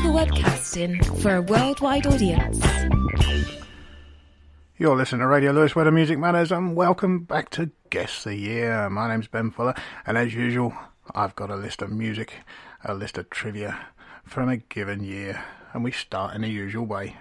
local webcasting for a worldwide audience. You're listening to Radio Lewes, where the music matters, and welcome back to Guess the Year. My name's Ben Fuller, and as usual, I've got a list of music, a list of trivia from a given year, and we start in the usual way.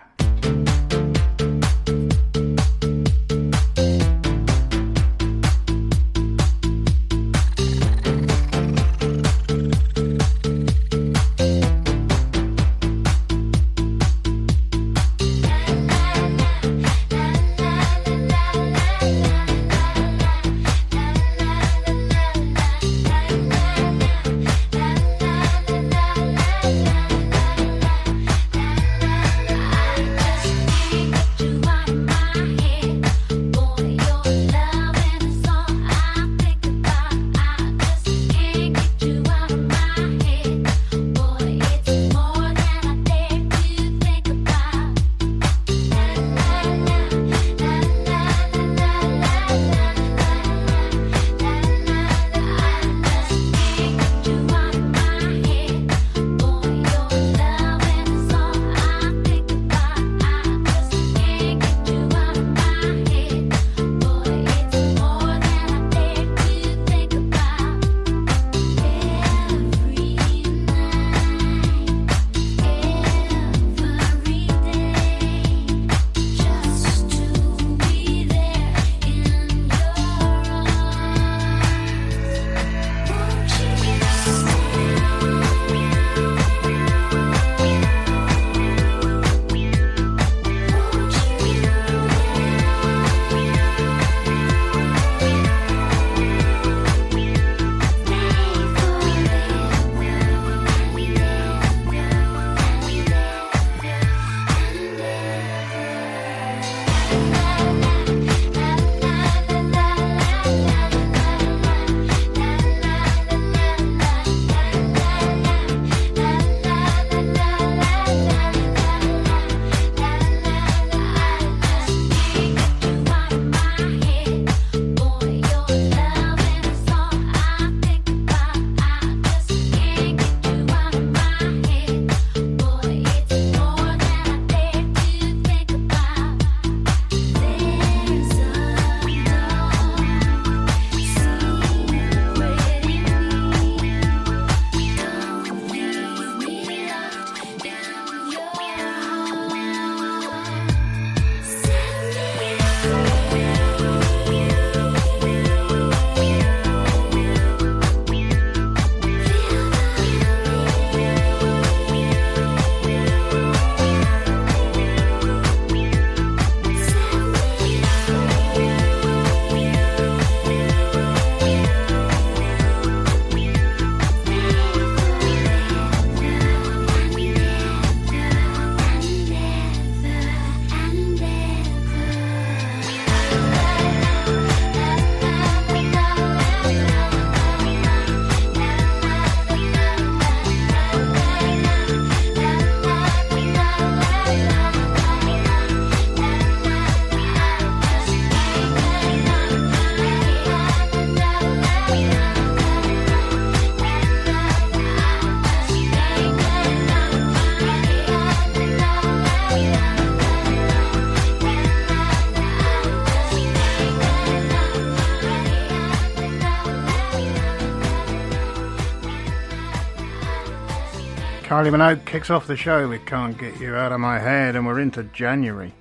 Kylie Minogue kicks off the show with Can't Get You Out of My Head, and we're into January.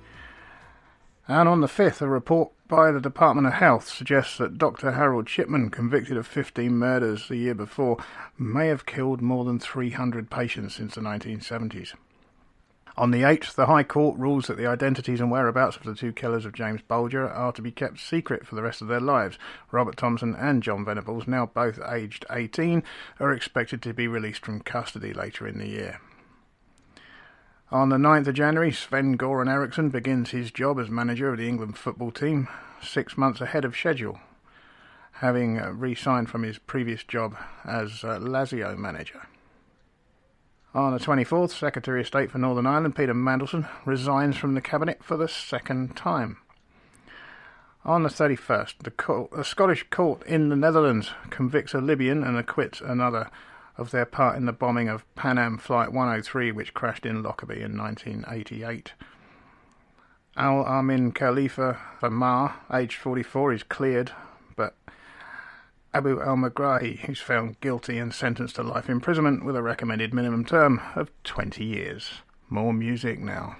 And on the 5th, a report by the Department of Health suggests that Dr. Harold Shipman, convicted of 15 murders the year before, may have killed more than 300 patients since the 1970s. On the 8th, the High Court rules that the identities and whereabouts of the two killers of James Bulger are to be kept secret for the rest of their lives. Robert Thompson and John Venables, now both aged 18, are expected to be released from custody later in the year. On the 9th of January, Sven-Göran Eriksson begins his job as manager of the England football team, 6 months ahead of schedule, having re-signed from his previous job as Lazio manager. On the 24th, Secretary of State for Northern Ireland, Peter Mandelson, resigns from the Cabinet for the second time. On the 31st, the Scottish court in the Netherlands convicts a Libyan and acquits another of their part in the bombing of Pan Am Flight 103, which crashed in Lockerbie in 1988. Al-Amin Khalifa Famar, aged 44, is cleared, but Abu al-Magrahi, who's found guilty and sentenced to life imprisonment with a recommended minimum term of 20 years. More music now.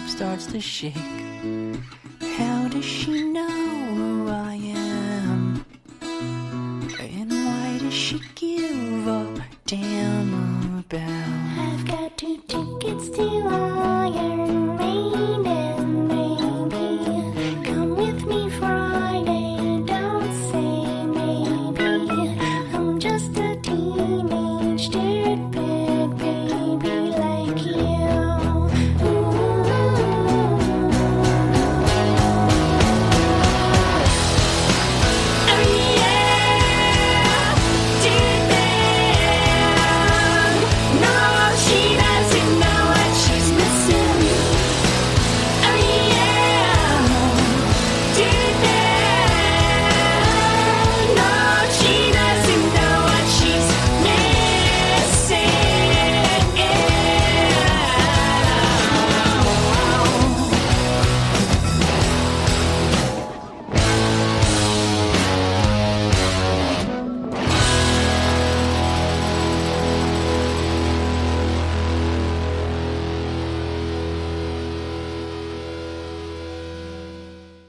Starts to shake. How does she know who I am? And why does she give a damn about? I've got 2 tickets to Iron Maiden, baby. Come with me Friday, don't say maybe. I'm just a teenage dirtbag baby like you.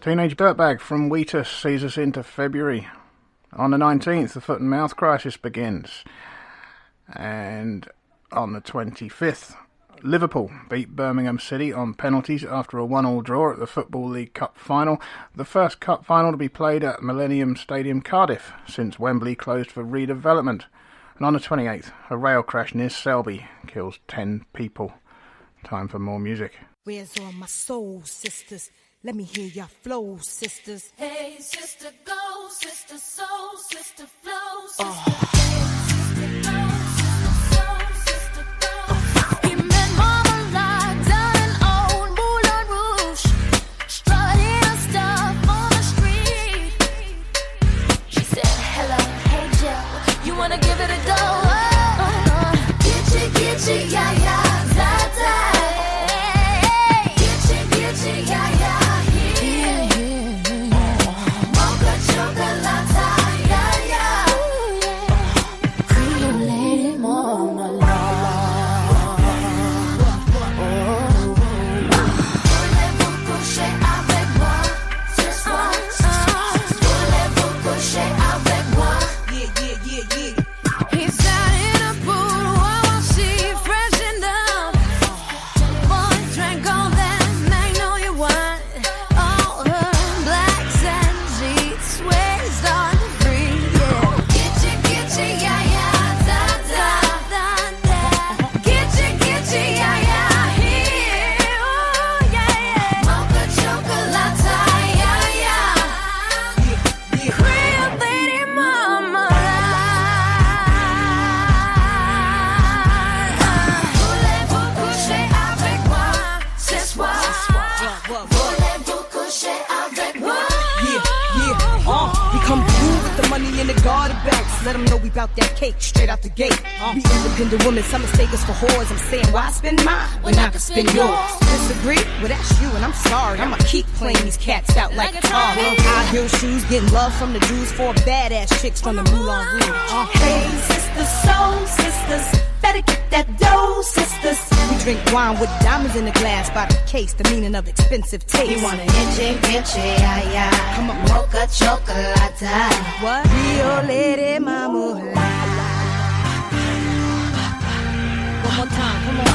Teenage Dirtbag from Wheatus sees us into February. On the 19th, the foot and mouth crisis begins. And on the 25th, Liverpool beat Birmingham City on penalties after a 1-1 draw at the Football League Cup final, the first cup final to be played at Millennium Stadium, Cardiff, since Wembley closed for redevelopment. And on the 28th, a rail crash near Selby kills 10 people. Time for more music. Where's all my soul sisters? Let me hear your flow, sisters. Hey, sister, go, sister, soul, sister, flow, sister. Hey, sister, go, sister, soul, sister, go. He met Mama like down in old Moulin Rouge, strutting money in the garter belts. Let them know we bout that cake straight out the gate. We independent women, some mistake us for whores. I'm saying, why spend mine when I can spend yours? Disagree? Well, that's you, and I'm sorry. I'ma keep playing these cats out like a car. High heel shoes, getting love from the Jews for badass chicks from the Moulin Rouge. Hey, sisters, soul sisters, better get that dough, sisters. We drink wine with diamonds in the glass by the case, the meaning of expensive taste. You want an inche, ay, ay. Come on. Mocha chocolate. What? Rio Lady Mama. One more time, come on now.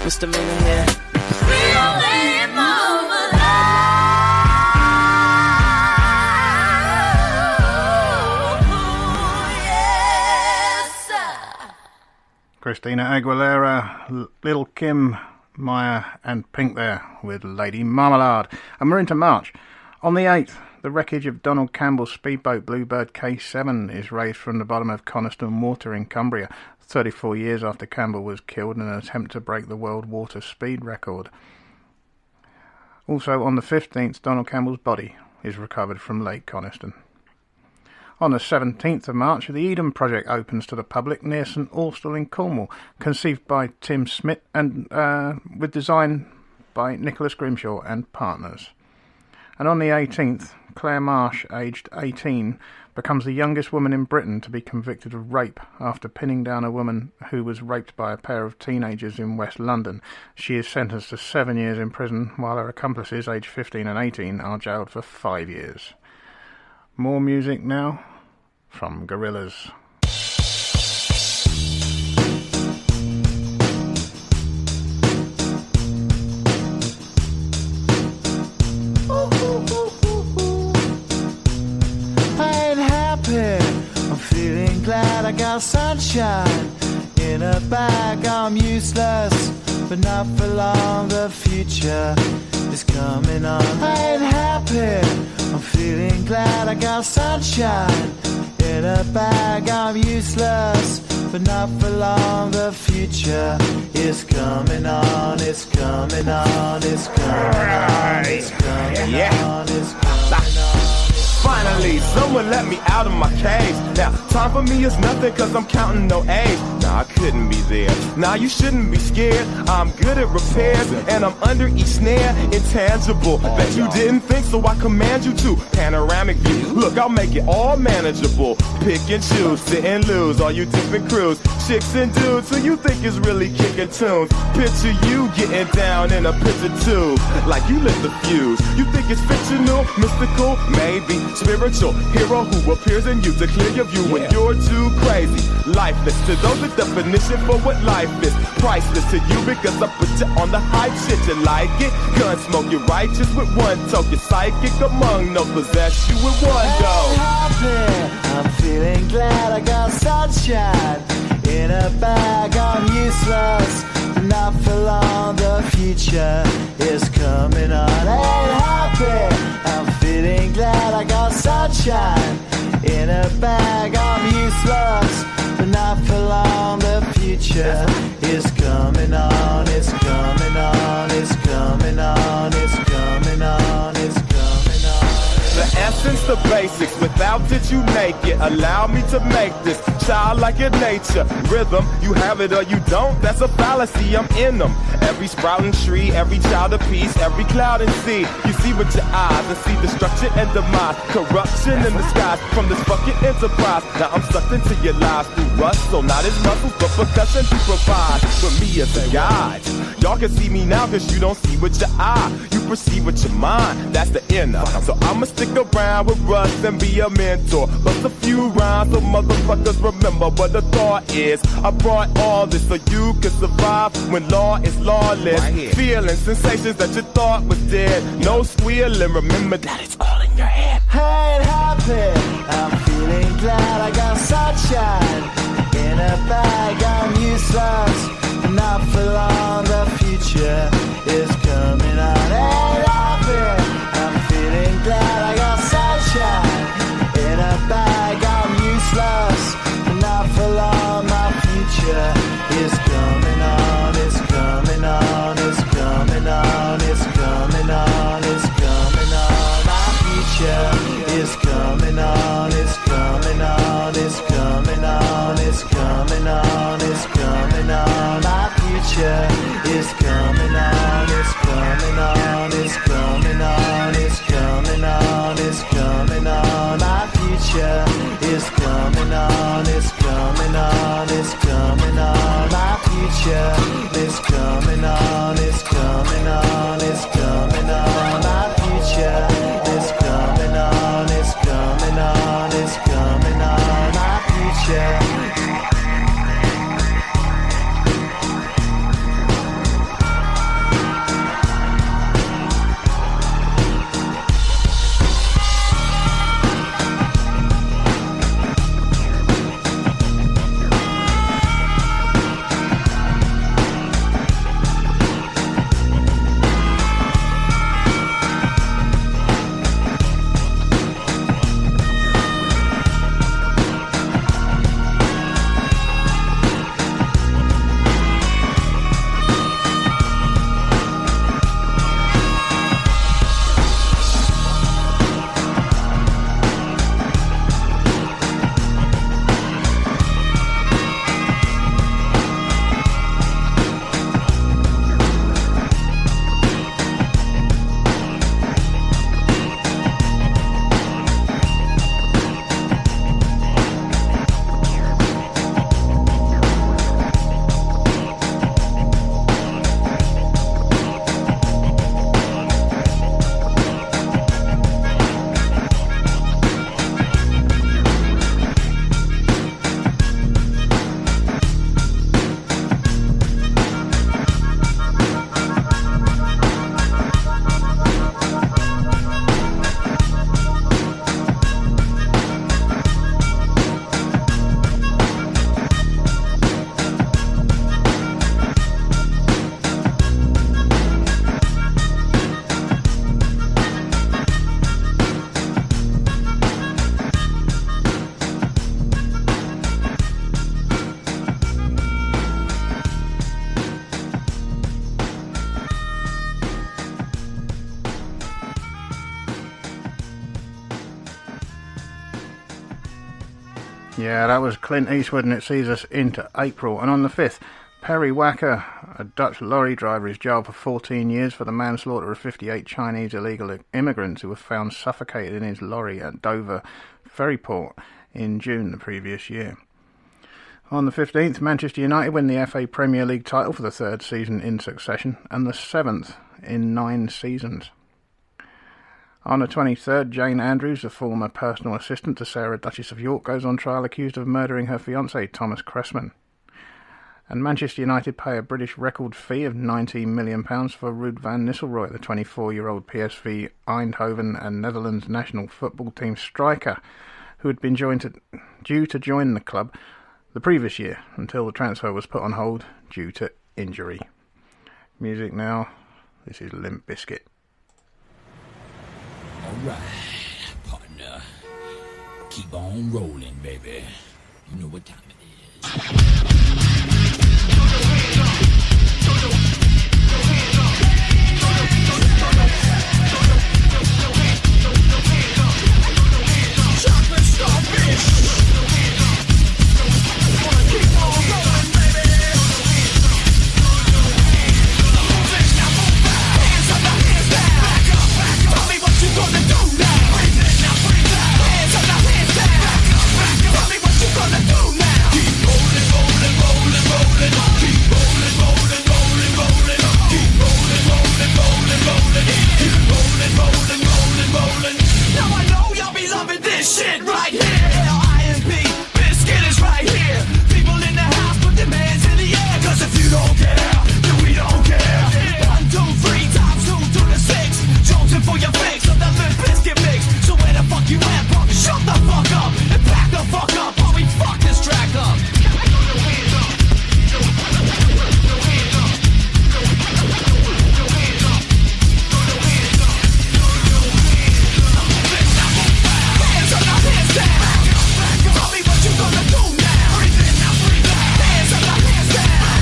Misdemeanor here. Christina Aguilera, Little Kim, Maya and Pink there with Lady Marmalade. And we're into March. On the 8th, the wreckage of Donald Campbell's speedboat Bluebird K7 is raised from the bottom of Coniston Water in Cumbria, 34 years after Campbell was killed in an attempt to break the world water speed record. Also on the 15th, Donald Campbell's body is recovered from Lake Coniston. On the 17th of March, the Eden Project opens to the public near St Austell in Cornwall, conceived by Tim Smith and with design by Nicholas Grimshaw and partners. And on the 18th, Claire Marsh, aged 18, becomes the youngest woman in Britain to be convicted of rape after pinning down a woman who was raped by a pair of teenagers in West London. She is sentenced to 7 years in prison, while her accomplices, aged 15 and 18, are jailed for 5 years. More music now from Gorillaz. I ain't happy, I'm feeling glad I got sunshine in a bag. I'm useless, but not for long, the future is coming on. I ain't happy, I'm feeling glad I got sunshine in a bag. I'm useless, but not for long, the future is coming on. It's coming on, it's coming on, it's coming on, it's coming on. Finally, someone let me out of my cage. Now, time for me is nothing cause I'm counting no A's. Nah, I couldn't be there. Nah, you shouldn't be scared. I'm good at repairs, and I'm under each snare. Intangible, that you didn't think, so I command you to. Panoramic view, look, I'll make it all manageable. Pick and choose, sit and lose, all you different crews. Chicks and dudes who you think is really kicking tunes. Picture you getting down in a picture tube, like you lit the fuse. You think it's fictional, mystical, maybe spiritual. Hero who appears in you to clear your view when you're too crazy. Lifeless to those, the definition for what life is. Priceless to you because I put you on the hype shit. You like it? Gun smoke, you're righteous with one toke. You're psychic among no possess you with one go. I'm feeling glad I got sunshine in a bag. I'm useless, not for long. The future is coming on. Ain't happy. I'm feeling glad I got sunshine in a bag. I'm useless, but not for long. The future is coming on. It's coming on. It's coming on. It's coming on. It's coming on. The essence, the basics, without it you make it. Allow me to make this childlike in nature. Rhythm, you have it or you don't, that's a fallacy, I'm in them. Every sprouting tree, every child of peace, every cloud and sea. You see with your eyes and see destruction and demise. Corruption in the skies from this fucking enterprise. Now I'm sucked into your lives through rust, so not as muscles, but percussion to provide for me as a guide. Y'all can see me now cause you don't see with your eye. You perceive with your mind, that's the inner. So I'ma stick around with Russ and be a mentor. Bust a few rhymes so motherfuckers remember what the thought is. I brought all this so you can survive when law is lawless. Feeling sensations that you thought was dead. No squealing, remember that it's all in your head. I ain't happy. I'm feeling glad I got sunshine in a bag. I'm useless, not for long. The future is coming on. Ain't happy. I'm feeling glad I got sunshine in a bag. I'm useless, not for long. My future is coming on. It's coming on. It's coming on. It's coming on. It's coming on. My future is coming on. It's coming on. It's coming on. It's coming on. It's coming on. My future is coming on. It's coming on. It's coming on. It's coming on. It's coming on. My future is coming on. It's coming on. It's coming on. My future is coming on. It's coming on. It's coming on. My future is coming on. It's coming on. It's coming on. My future. Yeah, that was Clint Eastwood, and it sees us into April. And on the 5th, Perry Wacker, a Dutch lorry driver, is jailed for 14 years for the manslaughter of 58 Chinese illegal immigrants who were found suffocated in his lorry at Dover Ferryport in June the previous year. On the 15th, Manchester United win the FA Premier League title for the 3rd season in succession and the 7th in 9 seasons. On the 23rd, Jane Andrews, the former personal assistant to Sarah, Duchess of York, goes on trial accused of murdering her fiancé, Thomas Cressman. And Manchester United pay a British record fee of £19 million for Ruud van Nistelrooy, the 24-year-old PSV Eindhoven and Netherlands national football team striker, who had been due to join the club the previous year until the transfer was put on hold due to injury. Music now. This is Limp Bizkit. Alright, partner. Keep on rolling, baby. You know what time it is. Chocolate starfish. Wanna keep on rolling, baby. Now move back. Hands up, now hands down. Back up, back up. Tell me what you gonna do now. Breathe in, now breathe out. Hands up, now hands down. Back up, back up. Tell me what you gonna do now. Keep rolling, rolling, rolling, rolling. Keep rolling, rolling, rolling, rolling. Keep rolling, rolling, rolling, rolling. Keep rolling, rolling, rolling, rolling. Now I know y'all be loving this shit right here. L-I-M-P, Biscuit is right here. People in the house, put their hands in the air. Cause if you don't care, then we don't care. 1, 2, 3 times 2 to the 6. Jonesing for your fix of the Limp Bizkit mix. So where the fuck you at, punk? Shut the fuck up and back the fuck up while we fuck this track up. Hands up, now hands down. Tell me what you gonna do now. Breathe in, now breathe out. Hands up, now hands down.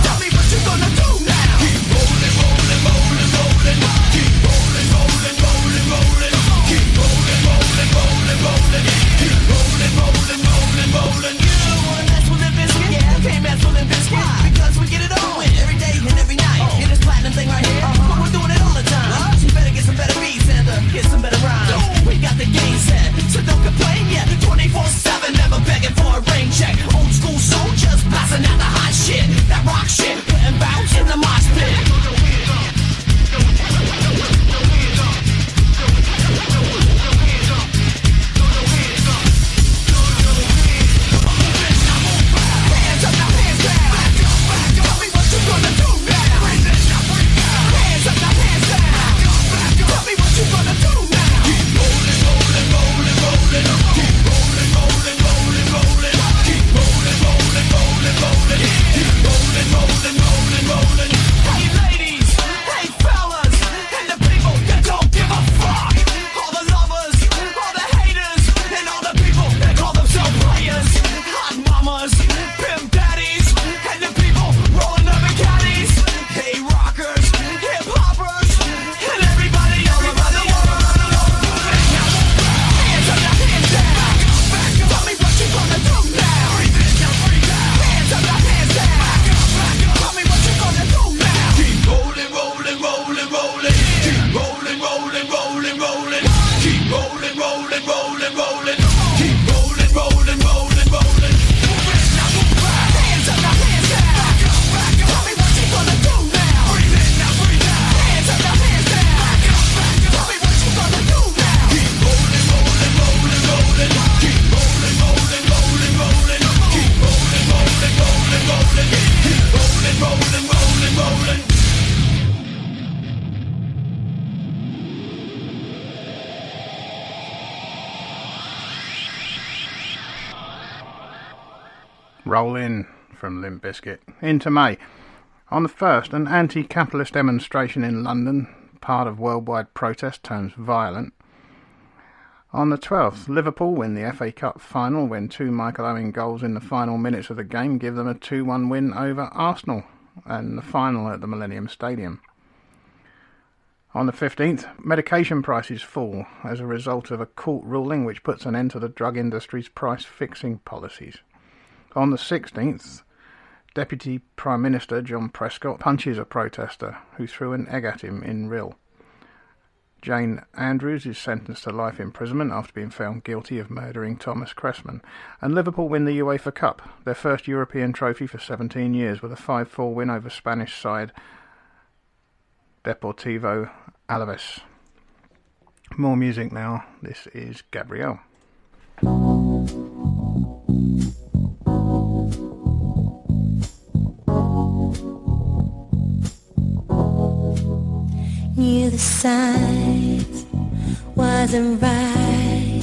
Tell me what you gonna do now. Keep rolling, rolling, rolling, rolling. Keep rolling, rolling, rolling, rolling. Keep rolling, rolling, rolling, rolling. Keep rolling, rolling, rolling, rolling. You wanna mess with Limp Bizkit? Yeah, can't mess with Limp Bizkit. Because we get it on every day and every night. In this platinum thing right here, we're doing it all the time. So you better get some better beats and get some better rhymes. We got the game set, so don't complain yet. 24/7, never begging for a rain check. Old school soldiers blasting out the hot shit. That rock shit, putting bounce in the mosh pit. Hands up, now hands down. Tell me what you gonna do now. Hands up, now hands down. Tell me what you gonna do now. Keep rolling, rolling, rolling, rolling. Keep rolling, rolling, rolling, rolling. Keep rolling, rolling, rolling, rolling. Keep rolling, rolling, rolling, rolling. Hey ladies, hey fellas, and the people that don't give a fuck. All the lovers, all the haters, and all the people that call themselves players. Hot mamas, pimp daddies, and the people rolling up in caddies. Hey rockers, hip hoppers, and everybody all around the world. Hands up, now hands down. Tell me what you gonna do now. Hands up, now hands down. Tell me what you gonna do now. Keep rolling, rolling, rolling, rolling. Keep rolling, rolling, rolling, rolling. Keep rolling, rolling, rolling, rolling. Keep rolling, rolling, rolling, rolling. Hands up, now hands down. Tell me what you gonna do now. Hands up, now hands down. Tell me what you gonna do now. Keep rolling, rolling, rolling, rolling. Keep rolling, rolling, rolling, rolling. Keep rolling, rolling, rolling, rolling. Keep rolling, rolling, rolling, rolling. Rollin' from Limp Bizkit. Into May. On the 1st, an anti-capitalist demonstration in London, part of worldwide protest, turns violent. On the 12th, Liverpool win the FA Cup final when 2 Michael Owen goals in the final minutes of the game give them a 2-1 win over Arsenal and the final at the Millennium Stadium. On the 15th, medication prices fall as a result of a court ruling which puts an end to the drug industry's price-fixing policies. On the 16th, Deputy Prime Minister John Prescott punches a protester who threw an egg at him in Rhyl. Jane Andrews is sentenced to life imprisonment after being found guilty of murdering Thomas Cressman. And Liverpool win the UEFA Cup, their first European trophy for 17 years, with a 5-4 win over Spanish side Deportivo Alaves. More music now. This is Gabrielle. Knew the signs wasn't right.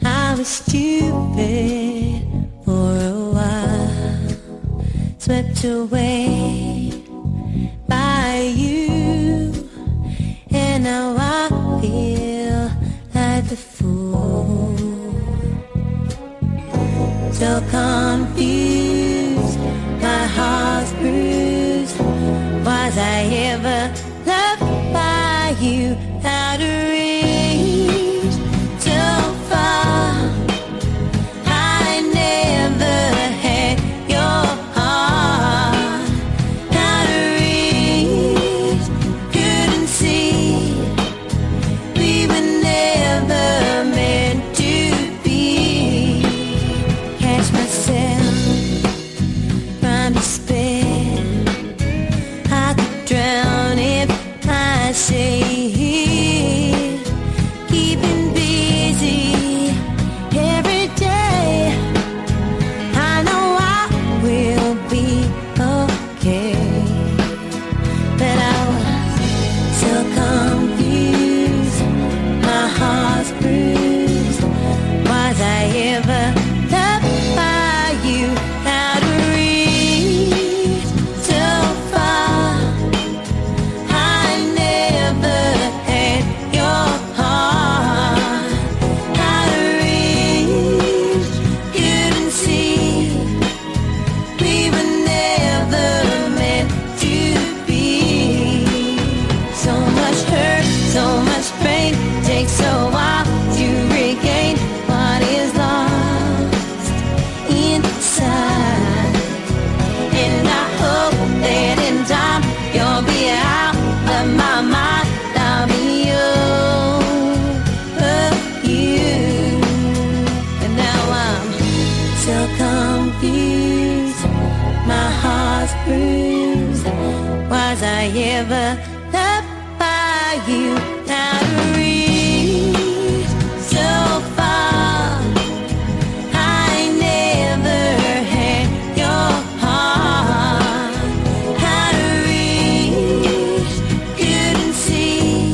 I was stupid for a while, swept away by you, and now I feel like the fool. So confused, my heart's bruised. Was I ever loved by you? Out of reach, so far. I never had your heart. Out of reach, couldn't see. We were never meant to be. Catch myself from despair. I could drown if I say keeping busy every day. I know I will be okay, but I was so confused, my heart's bruised. Was I ever loved by you? Out of reach, so far. I never had your heart. Out of reach, couldn't see. We were never meant to be. So much hurt, so much pain. Takes a while to regain what is lost inside. And I hope that in time you'll be out of my mind. I'll be over you. And now I'm so confused, my heart's bruised. Was I ever loved by you? Out of reach, so far. I never had your heart. Out of reach, couldn't see.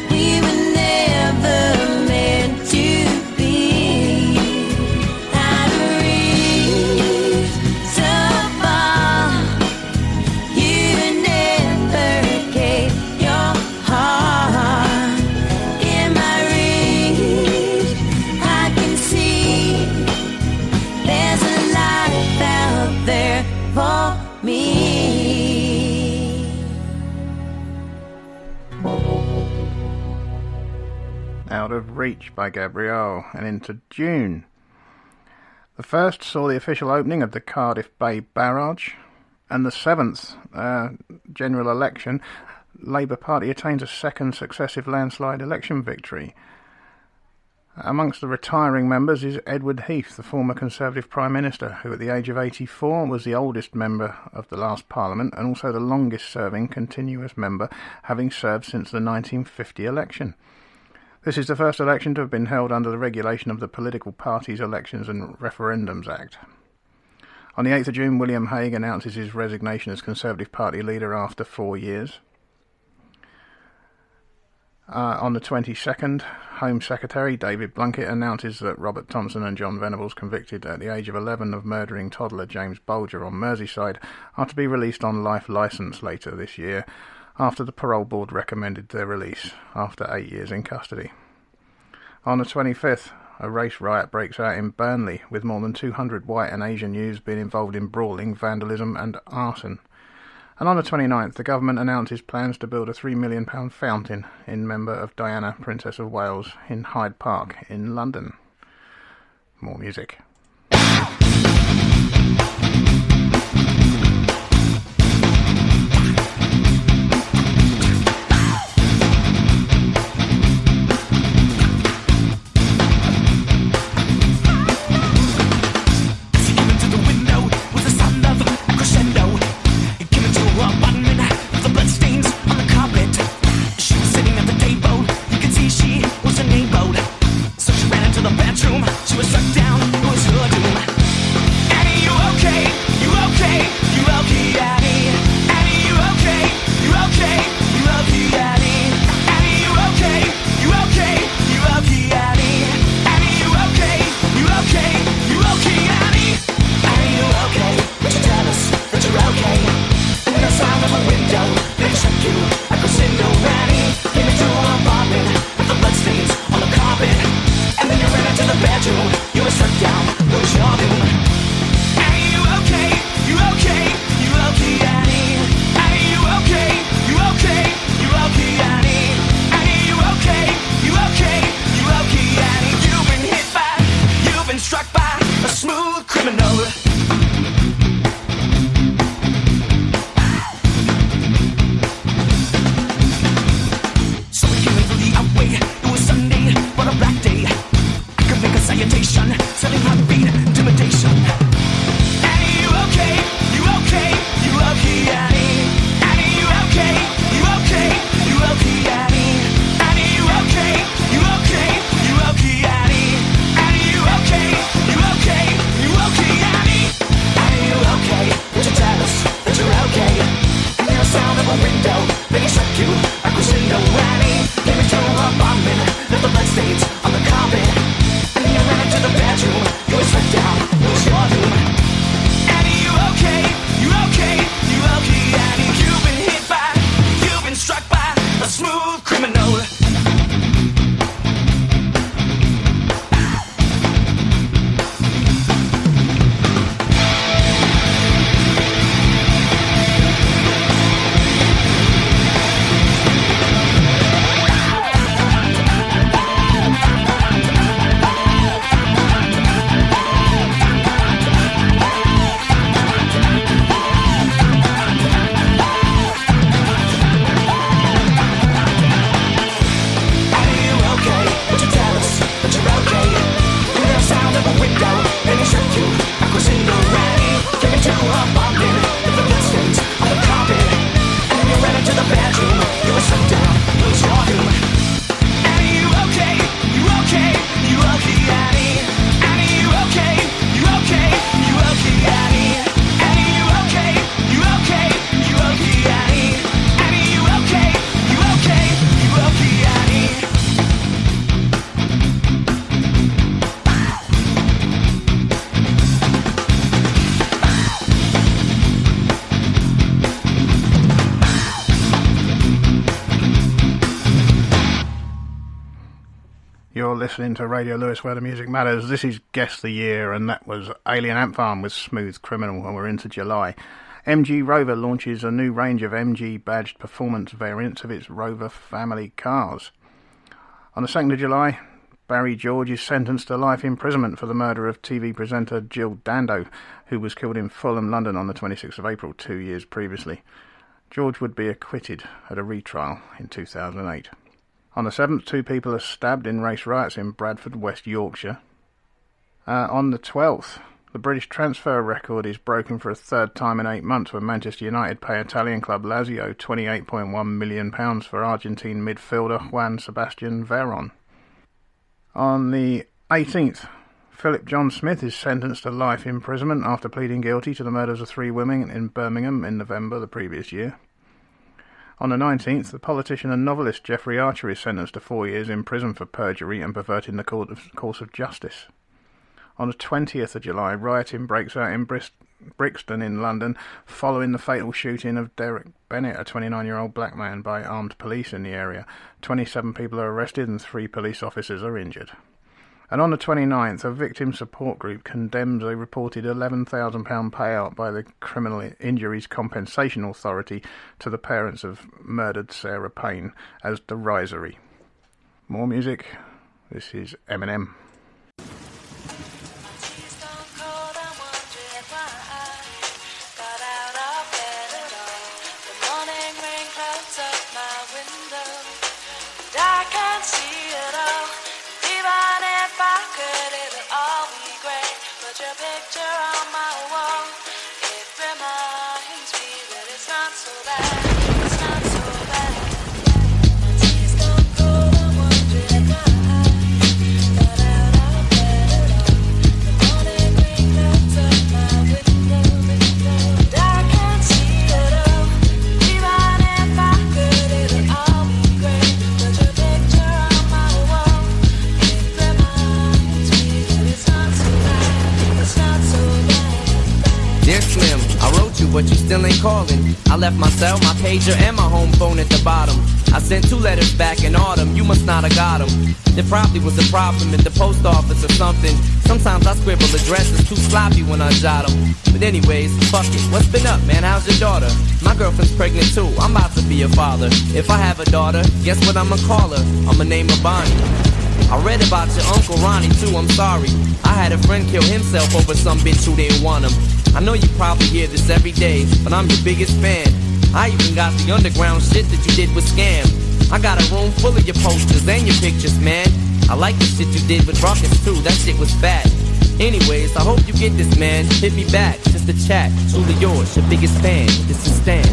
We were never meant to be. Out of reach, so far. You never gave your heart. In my reach, I can see there's a life out there for me. Out of Reach by Gabrielle, and into June. The first saw the official opening of the Cardiff Bay Barrage, and the 7th general election, Labour Party attains a second successive landslide election victory. Amongst the retiring members is Edward Heath, the former Conservative Prime Minister, who at the age of 84 was the oldest member of the last Parliament and also the longest-serving continuous member, having served since the 1950 election. This is the first election to have been held under the regulation of the Political Parties Elections and Referendums Act. On the 8th of June, William Hague announces his resignation as Conservative Party leader after 4 years. On the 22nd, Home Secretary David Blunkett announces that Robert Thompson and John Venables, convicted at the age of 11 of murdering toddler James Bolger on Merseyside, are to be released on life licence later this year, after the parole board recommended their release after 8 years in custody. On the 25th, a race riot breaks out in Burnley, with more than 200 white and Asian youths being involved in brawling, vandalism and arson. And on the 29th, the government announces plans to build a £3 million fountain in memory of Diana, Princess of Wales, in Hyde Park in London. More music. She was struck down, it was her doom. Annie, you okay? You okay? You okay, Annie? Annie, you okay? You okay? You okay, Annie? Annie, you okay? You okay? You okay, Annie? Annie, you okay? You okay? You okay, Annie? Annie, you okay? Would you tell us that you're okay? And the sound of a window, they struck you like a crescendo. Annie, came into an apartment with the bloodstains on the carpet. And then you ran into the bedroom. You were struck down. It was your doom. Annie, you okay? You okay? You okay, Annie? Annie, you okay? You okay? You okay, Annie? Annie, you okay? You okay? You okay, Annie? You've been hit by, you've been struck by a smooth criminal. So we came into the outway. It was Sunday, but a black day. Salutation, selling heartbeat, intimidation. Annie, you okay? You okay? You okay, Annie? Annie, you okay? You okay? You okay, Annie? Annie, you okay? You okay? You okay, Annie? Annie, you okay? You okay? You okay, Annie? Annie, you okay? Would you tell us that you're okay? And the sound of a window, then it struck you like a crescendo. Annie, came into an apartment, left the bloodstains on the carpet. To the bedroom, you were struck down, it was your doom. Annie, you okay? You okay? You okay, Annie? You've been hit by, you've been struck by a smooth criminal. You're listening to Radio Lewes, where the music matters. This is Guess the Year, and that was Alien Ant Farm with Smooth Criminal, and we're into July. MG Rover launches a new range of MG badged performance variants of its Rover family cars. On the 2nd of July, Barry George is sentenced to life imprisonment for the murder of TV presenter Jill Dando, who was killed in Fulham, London on the 26th of April 2 years previously. George would be acquitted at a retrial in 2008. On the 7th, 2 people are stabbed in race riots in Bradford, West Yorkshire. On the 12th, the British transfer record is broken for a third time in 8 months when Manchester United pay Italian club Lazio £28.1 million for Argentine midfielder Juan Sebastian Veron. On the 18th, Philip John Smith is sentenced to life imprisonment after pleading guilty to the murders of 3 women in Birmingham in November the previous year. On the 19th, the politician and novelist Jeffrey Archer is sentenced to 4 years in prison for perjury and perverting the course of justice. On the 20th of July, rioting breaks out in Brixton in London following the fatal shooting of Derek Bennett, a 29-year-old black man, by armed police in the area. 27 people are arrested and 3 police officers are injured. And on the 29th, a victim support group condemns a reported £11,000 payout by the Criminal Injuries Compensation Authority to the parents of murdered Sarah Payne as derisory. More music. This is Eminem. But you still ain't calling. I left my cell, my pager, and my home phone at the bottom. I sent 2 letters back in autumn, you must not have got them. There probably was a problem at the post office or something. Sometimes I scribble addresses too sloppy when I jot them. But anyways, fuck it, what's been up, man? How's your daughter? My girlfriend's pregnant too, I'm about to be a father. If I have a daughter, guess what I'ma call her? I'ma name her Bonnie. I read about your Uncle Ronnie too, I'm sorry. I had a friend kill himself over some bitch who didn't want him. I know you probably hear this every day, but I'm your biggest fan. I even got the underground shit that you did with Scam. I got a room full of your posters and your pictures, man. I like the shit you did with Ruckus too, that shit was fat. Anyways, I hope you get this, man. Hit me back, just a chat. Truly yours, your biggest fan. This is Stan.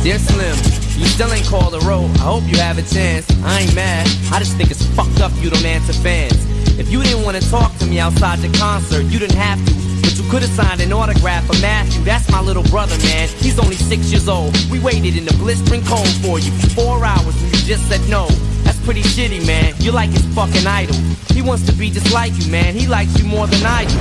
Dear Slim, you still ain't called a road. I hope you have a chance. I ain't mad, I just think it's fucked up you don't answer fans. If you didn't want to talk to me outside the concert, you didn't have to. But you could have signed an autograph for Matthew. That's my little brother, man. He's only 6 years old. We waited in the blistering cold for you for 4 hours when you just said no. That's pretty shitty, man. You're like his fucking idol. He wants to be just like you, man. He likes you more than I do.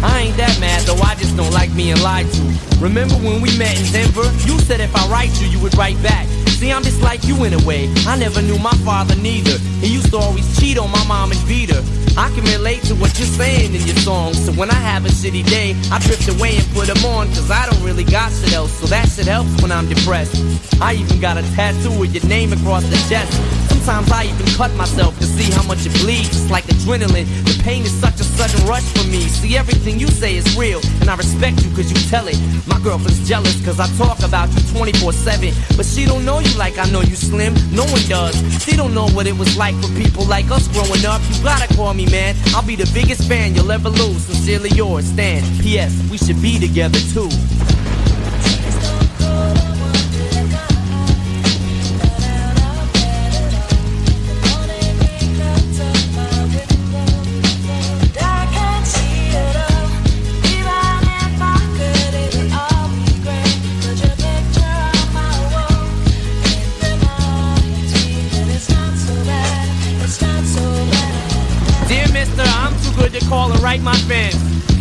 I ain't that mad, though I just don't like being lied to. Remember when we met in Denver? You said if I write you, you would write back. See, I'm just like you in a way. I never knew my father neither. He used to always cheat on my mom and beat her. I can relate to what you're saying in your songs. So when I have a shitty day, I drift away and put them on. Cause I don't really got shit else, so that shit helps when I'm depressed. I even got a tattoo with your name across the chest. Sometimes I even cut myself to see how much it bleeds. It's like adrenaline. The pain is such a sudden rush for me. See, everything you say is real, and I respect you cause you tell it. My girlfriend's jealous cause I talk about you 24/7. But she don't know you like I know you, Slim. No one does. She don't know what it was like for people like us growing up. You gotta call me, man. I'll be the biggest fan you'll ever lose. Sincerely yours, Stan. P.S. We should be together too. Call and write my fans.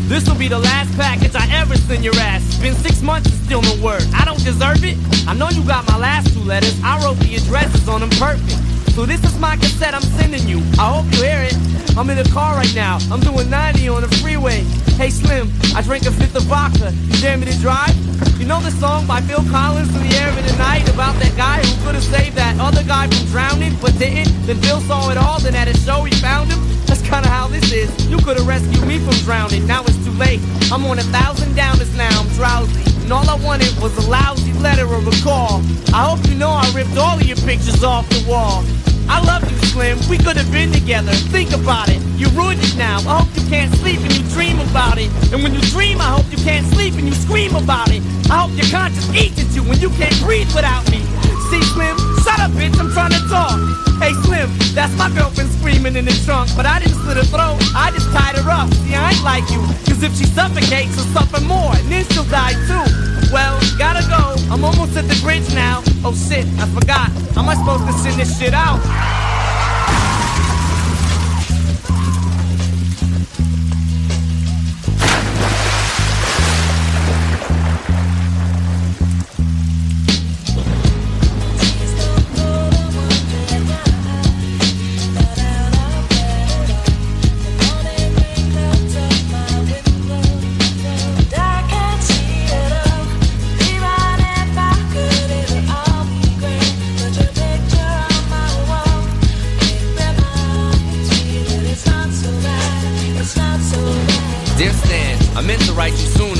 This will be the last package I ever send your ass. It's been 6 months and still no word. I don't deserve it. I know you got my last 2 letters. I wrote the addresses on them perfect. So this is my cassette I'm sending you. I hope you hear it. I'm in the car right now. I'm doing 90 on the freeway. Hey Slim, I drank a 5th of vodka. You dare me to drive? You know the song by Phil Collins, In the Air of the Night, about that guy who could have saved that other guy from drowning but didn't? Then Phil saw it all, then at a show he found him. That's kinda how this is. You could've rescued me from drowning. Now it's too late. I'm on 1,000 downers now. I'm drowsy. And all I wanted was a lousy letter or a call. I hope you know I ripped all of your pictures off the wall. I love you, Slim. We could have been together. Think about it. You ruined it now. I hope you can't sleep and you dream about it. And when you dream, I hope you can't sleep and you scream about it. I hope your conscience eats at you when you can't breathe without me. See, Slim? Shut up, bitch. I'm trying to talk. Hey, Slim, that's my girlfriend screaming in the trunk. But I didn't slit her throat. I just tied her up. See, I ain't like you. Cause if she suffocates, she'll suffer more. And then she'll die, too. Well, gotta go. I'm on the bridge now. Oh shit, I forgot. How am I supposed to send this shit out?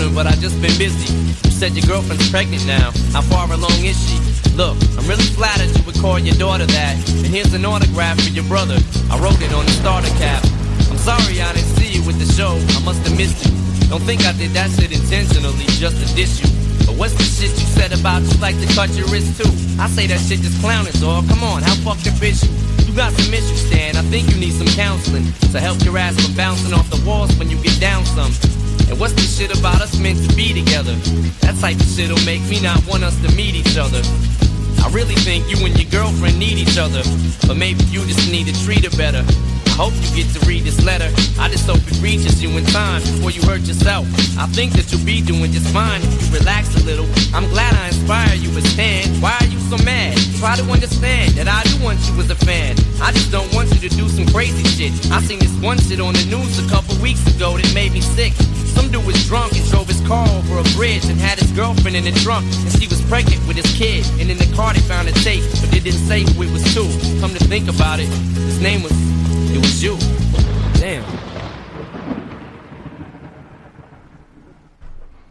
But I just been busy. You said your girlfriend's pregnant now. How far along is she? Look, I'm really flattered you would call your daughter that. And here's an autograph for your brother. I wrote it on the starter cap. I'm sorry I didn't see you with the show. I must have missed you. Don't think I did that shit intentionally just to diss you. But what's the shit you said about you like to cut your wrist too? I say that shit just clowning, dog. Come on, how fucking bitch you? You got some issues, Stan. I think you need some counseling to help your ass from bouncing off the walls when you get down some. And what's the shit about us meant to be together? That type of shit'll make me not want us to meet each other. I really think you and your girlfriend need each other, but maybe you just need to treat her better. I hope you get to read this letter. I just hope it reaches you in time before you hurt yourself. I think that you'll be doing just fine if you relax a little. I'm glad I inspire you as Stan. Why are you so mad? Try to understand that I do want you as a fan. I just don't want you to do some crazy shit. I seen this one shit on the news a couple weeks ago that made me sick. Some dude was drunk and drove his car over a bridge and had his girlfriend in the trunk, and she was pregnant with his kid. And in the car they found a tape, but they didn't say who it was to. Come to think about it, his name was, it was you. Damn.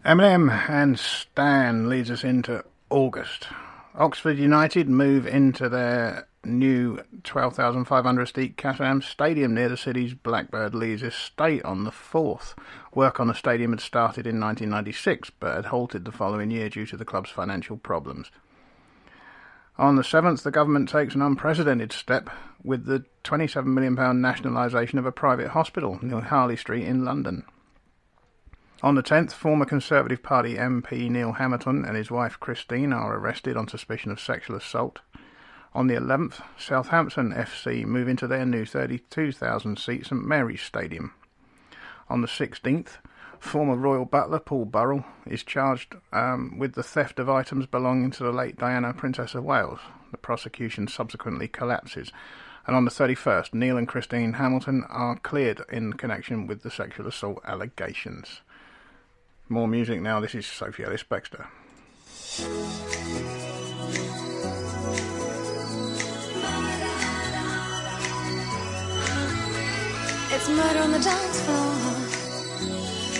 Eminem and Stan leads us into August. Oxford United move into their new 12,500 seat Caterham Stadium near the city's Blackbird Leys estate on the 4th. Work on the stadium had started in 1996 but had halted the following year due to the club's financial problems. On the 7th, the government takes an unprecedented step with the £27 million nationalisation of a private hospital near Harley Street in London. On the 10th, former Conservative Party MP Neil Hamilton and his wife Christine are arrested on suspicion of sexual assault. On the 11th, Southampton FC move into their new 32,000-seat St Mary's Stadium. On the 16th, former royal butler Paul Burrell is charged with the theft of items belonging to the late Diana, Princess of Wales. The prosecution subsequently collapses. And on the 31st, Neil and Christine Hamilton are cleared in connection with the sexual assault allegations. More music now. This is Sophie Ellis-Bextor. It's murder on the dance floor.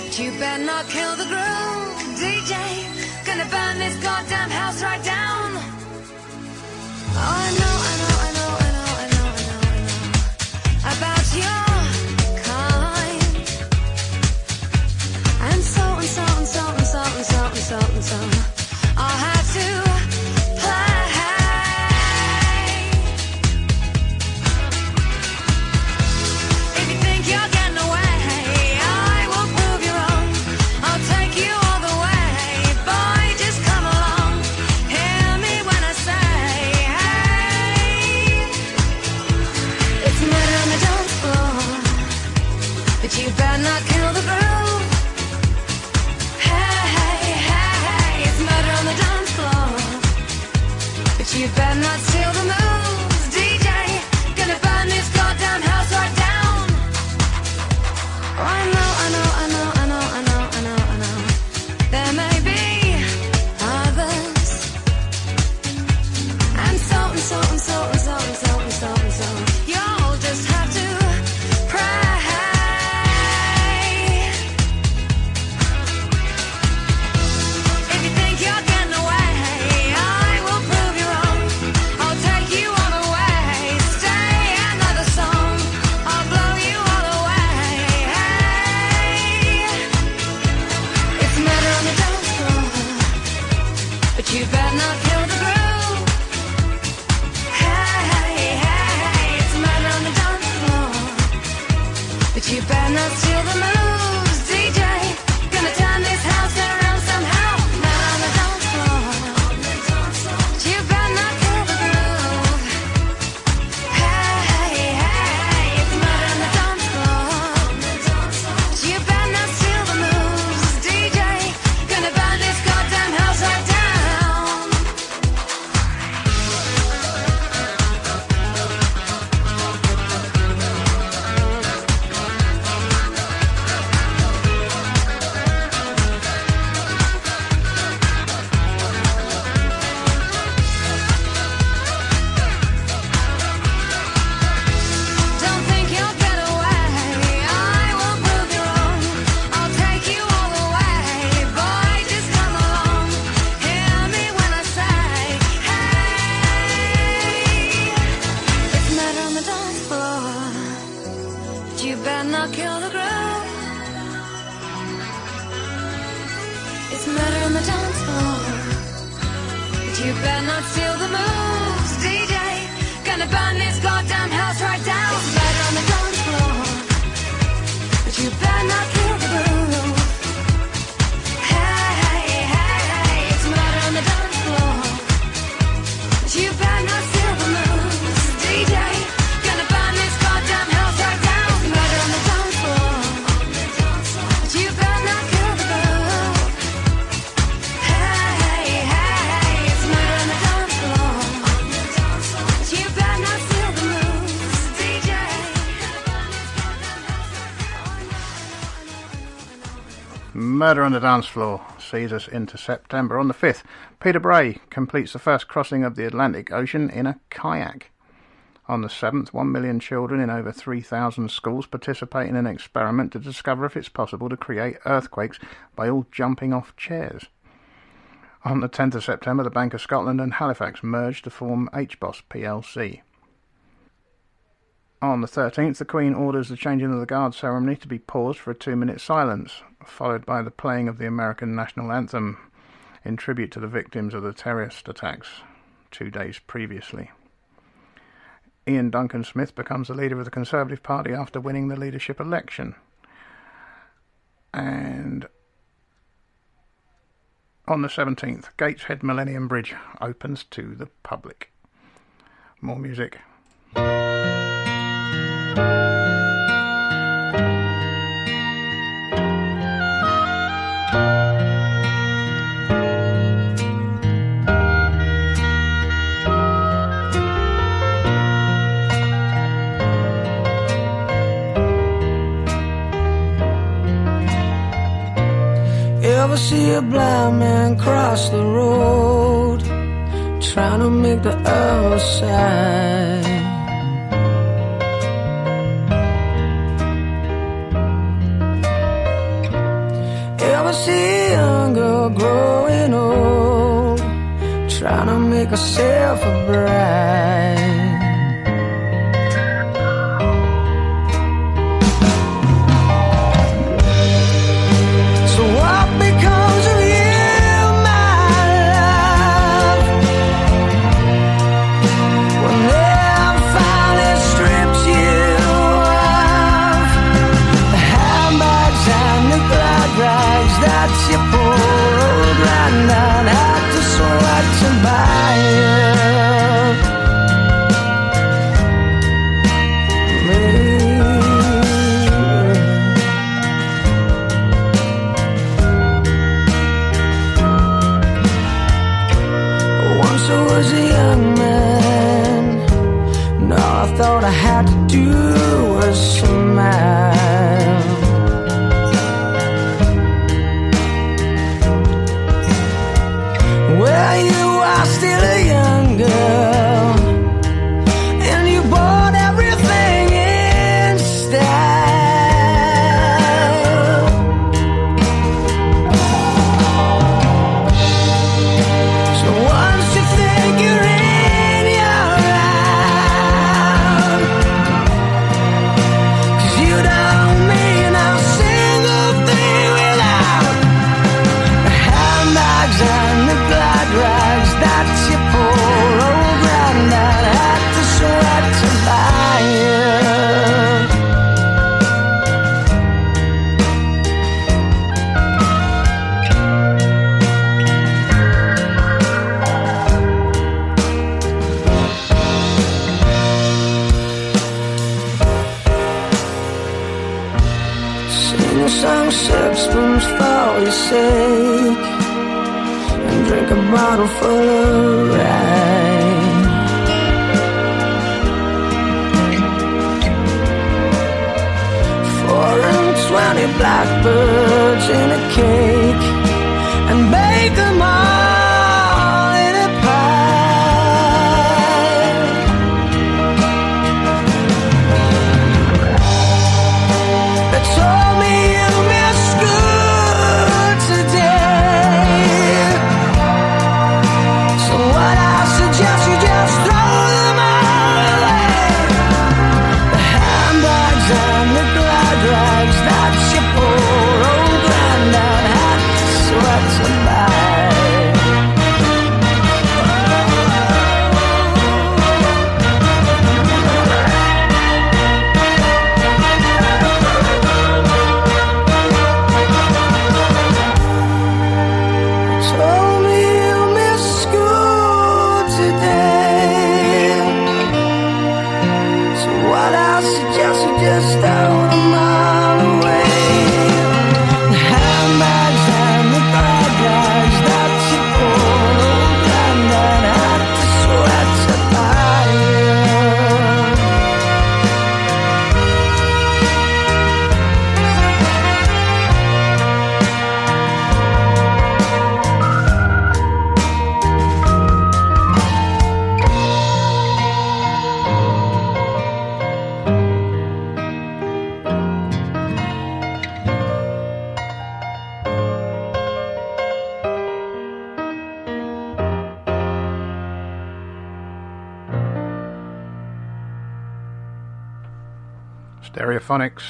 But you better not kill the groove, DJ. Gonna burn this goddamn house right down. Oh, I know about your kind. And so I'll have to play. If you think you're getting away, I will prove you wrong. I'll take you all the way. Boy, just come along. Hear me when I say, hey. It's murder on the dance floor, but you better not kill the groove. You better not steal the moves, DJ. Gonna burn this goddamn house right down. Oh, I know. There may be others. And so. You'll just have to pray. If you think you're getting away, you better not kill the groove. Hey, it's murder on the dance floor, but you better not steal the moves, DJ. Gonna turn this house around somehow. Murder on the dance floor, you better not steal the moves, DJ. Gonna burn this goddamn house right down. It's murder on the dance floor, but you better not kill the groove. Hey, hey, hey, hey, it's murder on the dance floor, but you better not steal the moves, DJ. Gonna burn this goddamn house right down. It's murder on the dance floor, but you better not kill the groove. Hey, hey, hey, it's murder on the dance floor, but you better not steal the moves, DJ. Murder on the Dance Floor sees us into September. On the 5th, Peter Bray completes the first crossing of the Atlantic Ocean in a kayak. On the 7th, 1 million children in over 3,000 schools participate in an experiment to discover if it's possible to create earthquakes by all jumping off chairs. On the 10th of September, the Bank of Scotland and Halifax merged to form HBOS plc. On the 13th, the Queen orders the changing of the guard ceremony to be paused for a 2-minute silence, followed by the playing of the American national anthem in tribute to the victims of the terrorist attacks 2 days previously. Ian Duncan Smith becomes the leader of the Conservative Party after winning the leadership election. And on the 17th, Gateshead Millennium Bridge opens to the public. More music. Ever see a blind man cross the road, trying to make the other side? Ever see a young girl growing old, trying to make herself a bride? That's your poor old granddad had to sweat to buy Once I was a young man, and all I thought I had to do was smile. Well, you are still a young girl, and you bought everything in style. So once you think you're in, you're out, 'cause you don't mean a single thing without the handbags and the rags that your poor old granddad had to sweat to buy Sing a song, sip spoons for your sake, drink a bottle full of rye. 4 and 20 blackbirds in a cake, and bake them all in a pie. They told me you missed school today, so what I suggest you just throw them all away. The handbags and the glad rags that your poor old granddad had Stereophonics,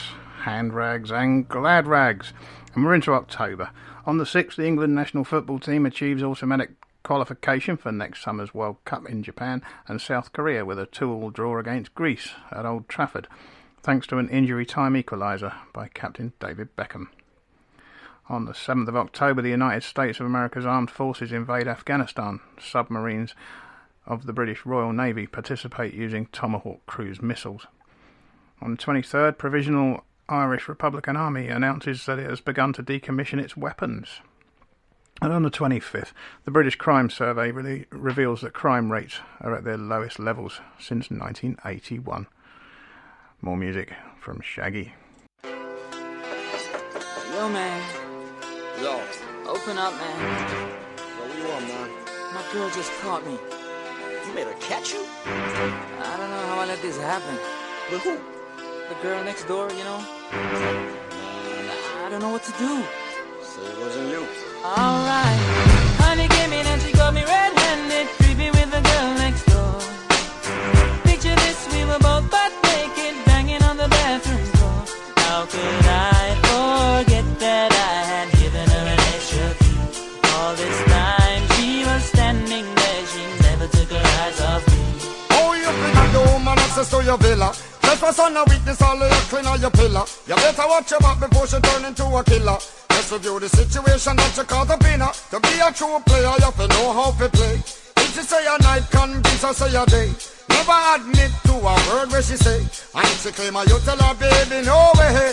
Hand Rags and Glad Rags. And we're into October. On the 6th, the England national football team achieves automatic qualification for next summer's World Cup in Japan and South Korea with a 2-2 draw against Greece at Old Trafford, thanks to an injury time equaliser by captain David Beckham. On the 7th of October, the United States of America's armed forces invade Afghanistan. Submarines of the British Royal Navy participate using Tomahawk cruise missiles. On the 23rd, Provisional Irish Republican Army announces that it has begun to decommission its weapons. And on the 25th, the British Crime Survey reveals that crime rates are at their lowest levels since 1981. More music from Shaggy. Yo, man. Yo. Open up, man. Yo, what you want, man? My girl just caught me. You made her catch you? I don't know how I let this happen. With who? The girl next door, you know? I don't know what to do. So it wasn't you. Alright. Honey came in and she got me red-handed, creepy with the girl next door. Picture this, we were both butt naked, banging on the bathroom door. How could I forget that I had given her an extra key? All this time she was standing there, she never took her eyes off me. Oh, you think the woman access to your villa? Just for son of witness, all of your clean on your pillar. You better watch your back before she turn into a killer. Just review the situation that you call the winner. To be a true player, you have to know how to play. If she say a night, convince her say a day. Never admit to a word where she say. And if she claim her, you tell her, baby, no way.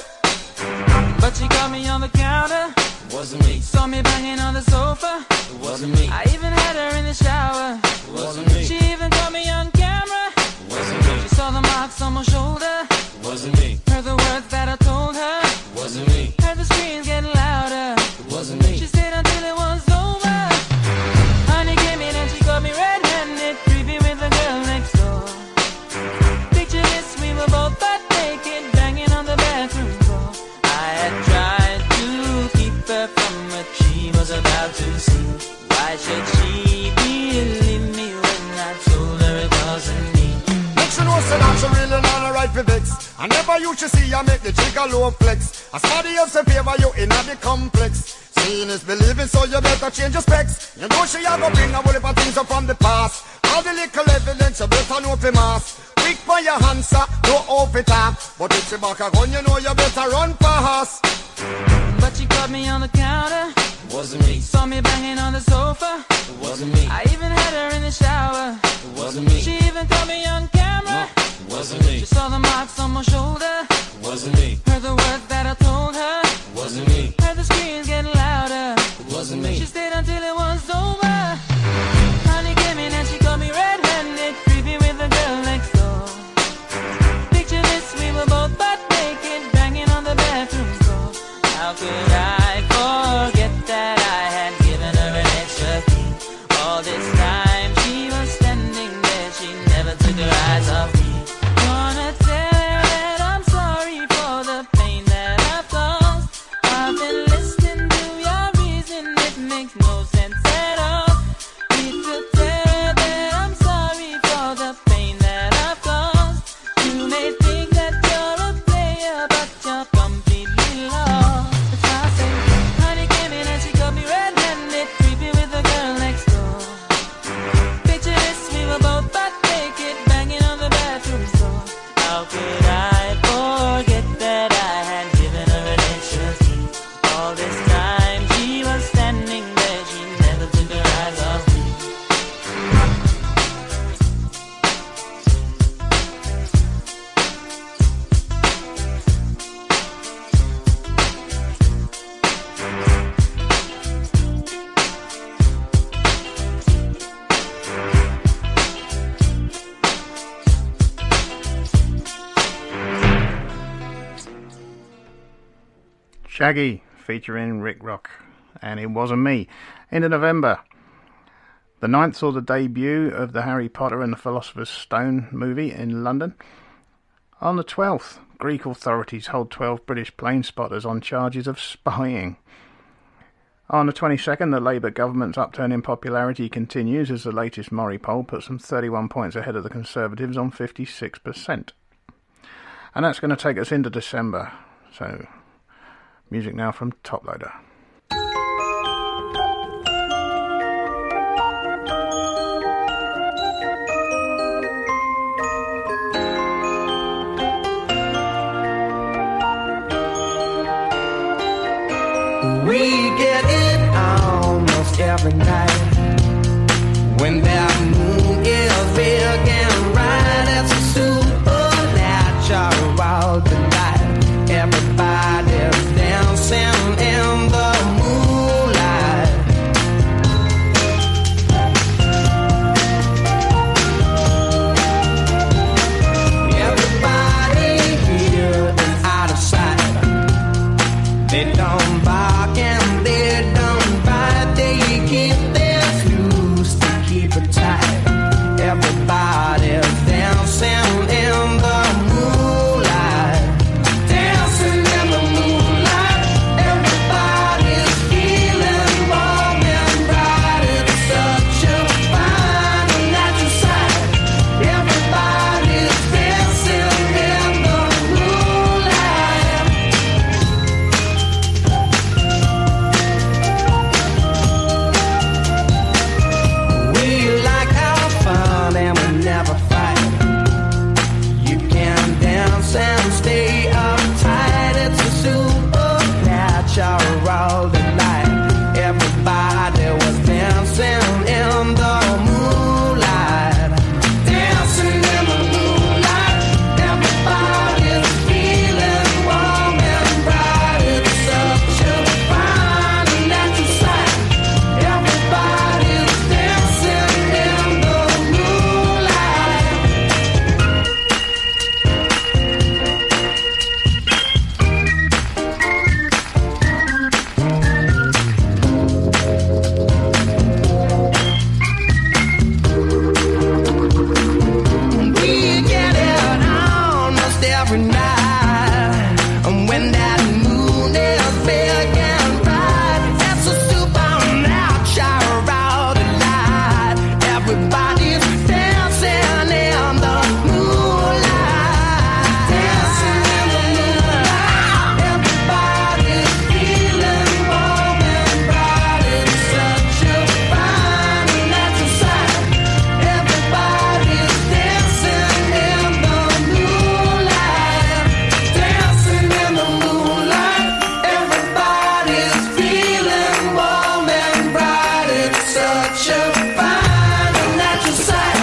But she caught me on the counter. It wasn't me. Saw me banging on the sofa. It wasn't me. I even had her in the shower. It wasn't me. She even caught me on camera. It wasn't me. She saw the marks on my shoulder. It wasn't me. Heard the words that I told her. It wasn't me. Heard the screams getting louder. It wasn't me. She stayed until it was over. Honey came in and she got me red-handed, creepy with the girl next door. Picture this, we were both butt naked, banging on the bathroom door. I had tried to keep her from what she was about to see. Why should she believe me when I told her it wasn't me? Make sure no say that she really not a right for vex. I never used to see you make the jigger low flex. As somebody else in favor you in the complex. Seeing is believing, so you better change your specs. You know she a go bring a whole heap of things up from the past. All the little evidence you better know for mass. Quick for your answer, no off it up. But if she back a gun, you know you better run fast. But she caught me on the counter. It wasn't me. Saw me banging on the sofa. It wasn't me. I even had her in the shower. It wasn't me. She even caught me on camera. It wasn't me. She saw the marks on my shoulder. It wasn't me. Heard the words that I told her. It wasn't me. Heard the screams getting louder. It wasn't me. She stayed until it was over. Honey came in and she got me red-handed, creepy with the girl next door. Picture this, we were both butt naked, banging on the bathroom door. How could I forget that I had given her an extra key? All this time she was standing there, she never took her eyes off me. Gonna tell her that I'm sorry for the pain that I've caused. I've been listening to your reason, it makes no sense at all. Need to tell her that I'm sorry for the pain that I've caused. You may think that you're a player, but you're completely lost. That's why I say, honey came in and she got me red-handed, creepy with the girl next door. Picture this, we were both butt naked, banging on the bathroom door. How could I forget that I had given her an extra key? All this time she was standing there, she never took her eyes off me. Shaggy, featuring Rick Rock, and It Wasn't Me. Into November. The 9th saw the debut of the Harry Potter and the Philosopher's Stone movie in London. On the 12th, Greek authorities hold 12 British plane spotters on charges of spying. On the 22nd, the Labour government's upturn in popularity continues as the latest Mori poll puts them 31 points ahead of the Conservatives on 56%. And that's going to take us into December. So, music now from Top Loader. We get it almost every night when that moon is big and bright. It's a supernatural delight. Everybody's dancing in the moonlight. Everybody here is out of sight. They don't bark and they don't bite. They keep their shoes to keep it tight. Everybody's dancing in the moonlight. Dancing in the moonlight. Everybody's feeling warm and bright. It's such a fine and natural sight. Everybody's dancing in the moonlight. We like our fun and we never fight. You can dance and stay uptight. It's a supernatural delight. Everybody was dancing in the moonlight. Dancing in the moonlight. Everybody's feeling warm and bright. It's such a fine and natural sight. Everybody's dancing in the moonlight. We get it almost every night. And when that moon is big and bright, it's a supernatural delight. Everybody's dancing in the moonlight. Dancing in the moonlight. Everybody's feeling warm and bright. It's such a fine and natural sight. Everybody's dancing in the moonlight. Dancing in the moonlight. Everybody's feeling warm and bright. It's such a fine and natural sight.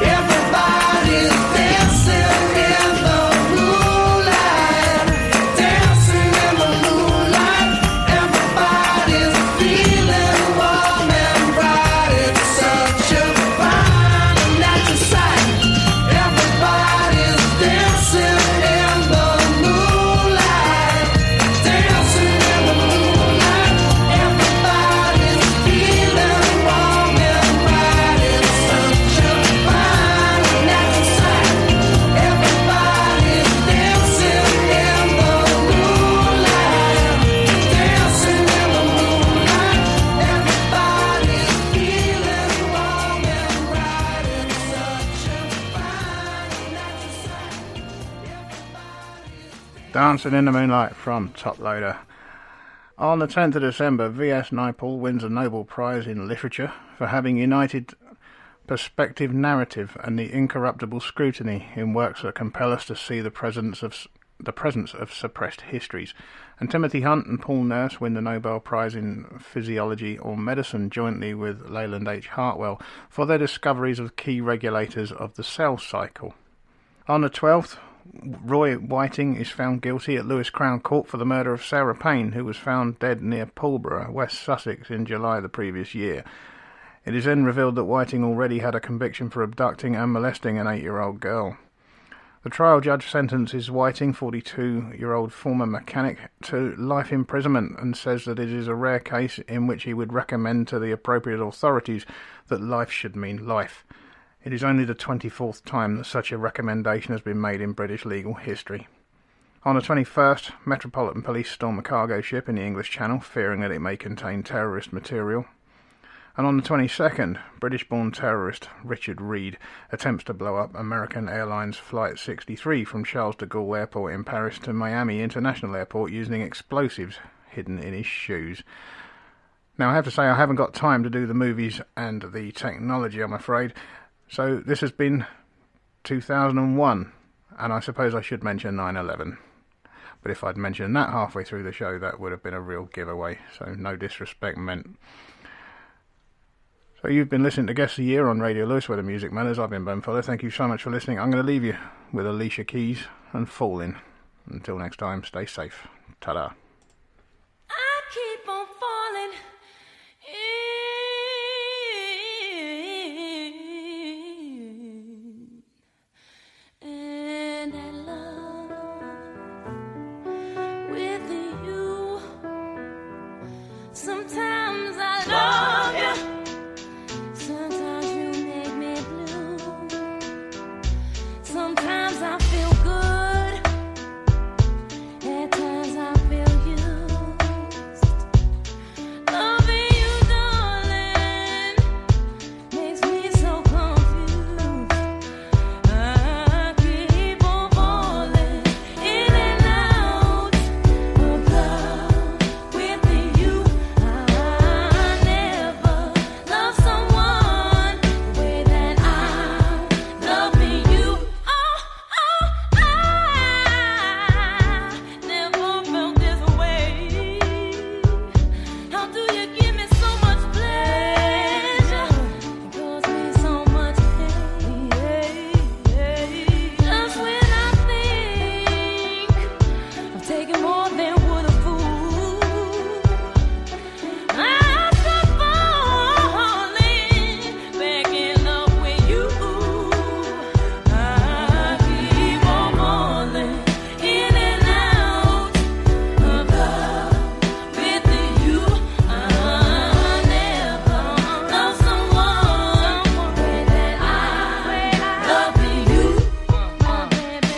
Everybody's dancing in the moonlight. Dancing in the moonlight. Everybody's feeling warm and bright. It's such a fine and natural sight. Everybody's dancing in the moonlight. Dancing in the moonlight. Everybody's feeling warm and bright. It's such a fine and natural sight. Everybody's dancing in the moonlight. Dancing in the moonlight. Everybody's feeling warm and bright. It's such a fine and natural sight. Dancing in the Moonlight from Top Loader. On the 10th of December, V.S. Naipaul wins a Nobel Prize in Literature for having united perspective narrative and the incorruptible scrutiny in works that compel us to see the presence of suppressed histories. And Timothy Hunt and Paul Nurse win the Nobel Prize in Physiology or Medicine jointly with Leyland H. Hartwell for their discoveries of key regulators of the cell cycle. On the 12th, Roy Whiting is found guilty at Lewes Crown Court for the murder of Sarah Payne, who was found dead near Pulborough, West Sussex, in July the previous year. It is then revealed that Whiting already had a conviction for abducting and molesting an 8-year-old girl. The trial judge sentences Whiting, 42-year-old former mechanic, to life imprisonment and says that it is a rare case in which he would recommend to the appropriate authorities that life should mean life. It is only the 24th time that such a recommendation has been made in British legal history. On the 21st, Metropolitan Police storm a cargo ship in the English Channel, fearing that it may contain terrorist material. And on the 22nd, British-born terrorist Richard Reed attempts to blow up American Airlines Flight 63 from Charles de Gaulle Airport in Paris to Miami International Airport using explosives hidden in his shoes. Now, I have to say I haven't got time to do the movies and the technology, I'm afraid. So this has been 2001, and I suppose I should mention 9/11. But if I'd mentioned that halfway through the show, that would have been a real giveaway, so no disrespect meant. So you've been listening to Guess the Year on Radio Lewes, where the music matters. I've been Ben Fuller. Thank you so much for listening. I'm going to leave you with Alicia Keys and Fallin'. Until next time, stay safe. Ta-da. I keep on falling in and I love with you. Sometimes I love you, sometimes you make me blue. Sometimes I feel good, at times I feel used. Loving you, darling, makes me so confused. I keep on falling in and out of love with you. I never loved someone the way that I'm loving you. Oh, I never felt this way. How do you give me so much pleasure and cause me so much pain? Just when I think I'm taking more than would a fool, I start falling back in love with you. I keep on falling in and out of love with you. I never loved someone the way that I love you. Baby,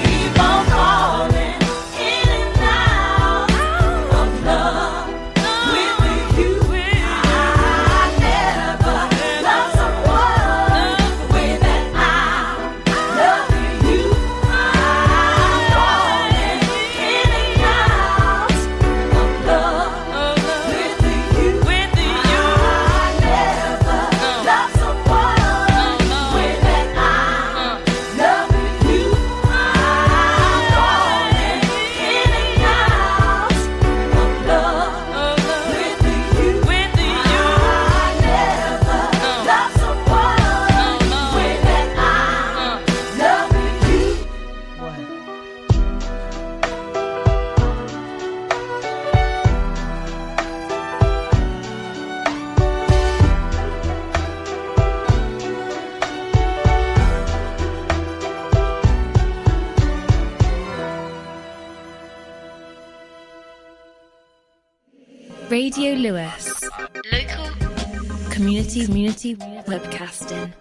keep on falling in and out of love with you. I never loved someone the way that I love you. I'm falling in and out of love with you. I never loved someone the way that I love you. I'm falling in and out of love with you. I never loved someone the way that I love you. Radio Lewes. Local community webcasting.